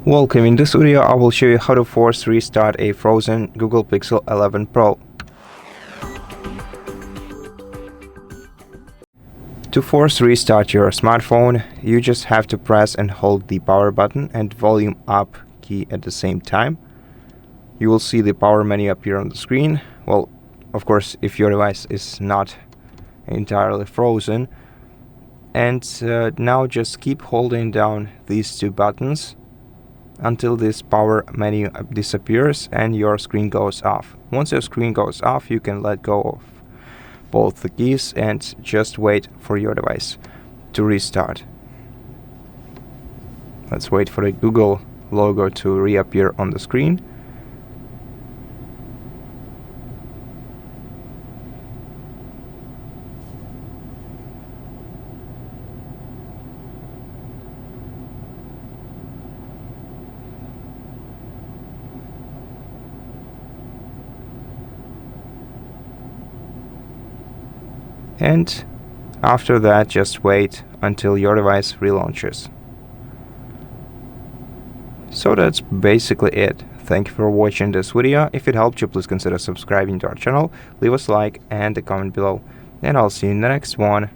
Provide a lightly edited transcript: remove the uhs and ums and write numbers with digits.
Welcome. In this video I will show you how to force restart a frozen Google Pixel 11 Pro. To force restart your smartphone, you just have to press and hold the power button and volume up key at the same time. You will see the power menu appear on the screen. Well, of course, if your device is not entirely frozen. And now just keep holding down these two buttons until this power menu disappears and your screen goes off. Once your screen goes off, you can let go of both the keys and just wait for your device to restart. Let's wait for the Google logo to reappear on the screen. And after that, just wait until your device relaunches. So that's basically it. Thank you for watching this video. If it helped you, please consider subscribing to our channel, leave us a like and a comment below. And I'll see you in the next one.